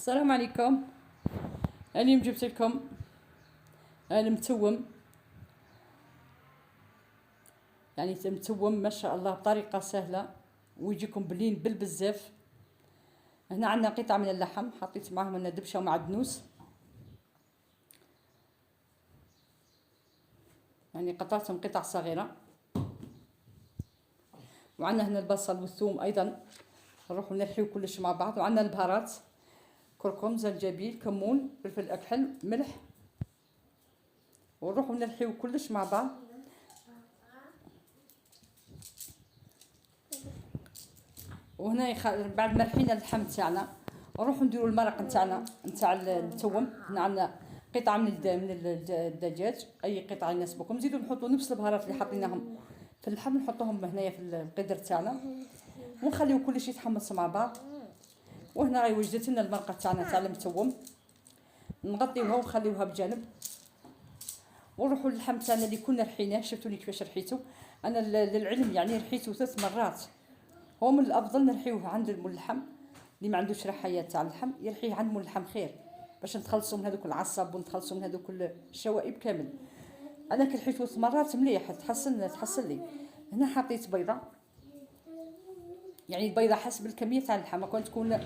السلام عليكم. اليوم جبت لكم المتوم، يعني متوم ما شاء الله بطريقه سهله ويجيكم بلين بالبزاف. هنا عندنا قطع من اللحم، حطيت معاهم هنا دبشه ومعدنوس، يعني قطعتهم قطع صغيره. وعندنا هنا البصل والثوم ايضا، نروحوا نلحيو كلش مع بعض. وعندنا البهارات: كركم، زنجبيل، كمون، فلفل اكحل، ملح، ونروحوا نلحيو كلش مع بعض. وهنا بعد ما رحينا اللحم تاعنا نروحوا نديروا المرق نتاعنا نتاع التوم. هنا عندنا قطعه من الدجاج، اي قطعه يناسبكم. نزيدوا نحطوا نفس البهارات اللي حطيناهم في اللحم، نحطوهم هنايا في القدر تاعنا ونخليو كلشي يتحمص مع بعض. وهنا راهي وجدت لنا المرقه تاعنا تاع المتوم، نغطيوها ونخليوها بجانب. ونروحوا للحم تاعنا اللي كنا رحيناه. شفتوني كيفاش رحيته انا للعلم، يعني رحيته 3 مرات. هو من الافضل نرحيوه عند الملحم، اللي ما عندوش رحايات تاع اللحم يرحيه عند ملحم خير، باش نتخلصوا من هذوك العصب ونتخلصوا من هذوك الشوائب كامل. انا كي رحيته 3 مرات مليح، تحسن لي. هنا حطيت بيضه، يعني البيضه حسب الكميه تاع اللحم. كون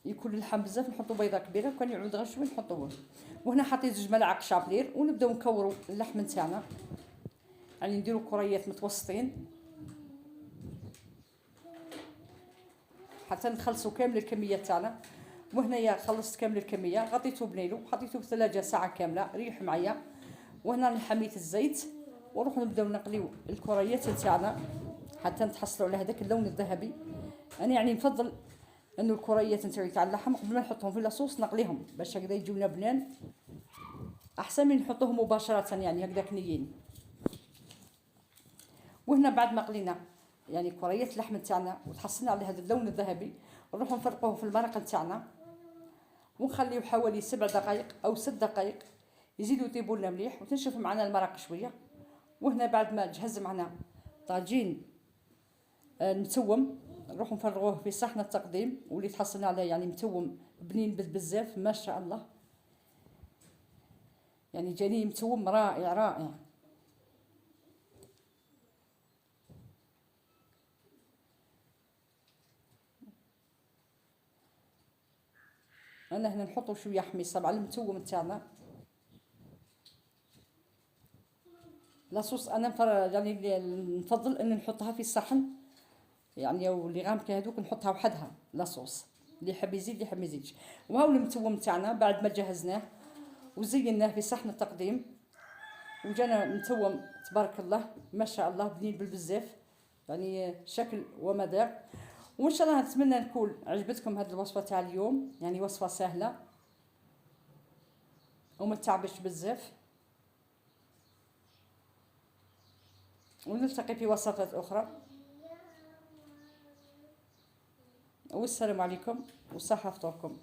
يكون اللحم بزاف نحطوا بيضه كبيره، كان يعود غير شويه نحطوه. وهنا حطيت 2 ملاعق شابلير، ونبداو نكوروا اللحم نتاعنا، يعني نديروا كريات متوسطين حتى نخلصوا كامل الكميه تاعنا. وهنايا خلصت كامل الكميه، غطيته بنيلو، حطيته في الثلاجه ساعه كامله ريح معايا. وهنا حميت الزيت، ونروح نبداو نقليو الكريات تاعنا حتى نتحصلوا على هذاك اللون الذهبي. انا يعني نفضل انه الكريات نتاعي تاع اللحم قبل ما نحطهم في لاصوص نقليهم، باش هكذا يجونا بنان احسن من نحطوهم مباشره يعني هكذاك نيين. وهنا بعد ما قلينا يعني كريات اللحم تاعنا وتحصلنا على هذا اللون الذهبي، نروحوا نفرقوه في المرق تاعنا ونخليه حوالي 7 دقائق او 6 دقائق يزيدوا يطيبوا لنا مليح وتنشف معنا المرق شويه. وهنا بعد ما جهز معنا طاجين المتوم، نروحوا نفرغوه في صحن التقديم، واللي تحصلنا عليه يعني متوم بنين بزاف ما شاء الله، يعني جاني متوم رائع رائع. انا هنا نحطوا شويه حميصه على المتوم تاعنا. لاصوص انا يعني نفضل ان نحطها في الصحن، يعني واللي غامق هذوك نحطها وحدها لاصوص، اللي يحب يزيد اللي يحب ما يزيدش. وهاو المتوم تاعنا بعد ما جهزناه وزيناه في صحن التقديم، وجانا متوم تبارك الله ما شاء الله بنين بالبزاف، يعني شكل ومذاق. وان شاء الله نتمنى نكون عجبتكم هذه الوصفه تاع اليوم، يعني وصفه سهله وما تعبش بزاف. ونلتقي في وصفات اخرى، والسلام عليكم وصحة فطوركم.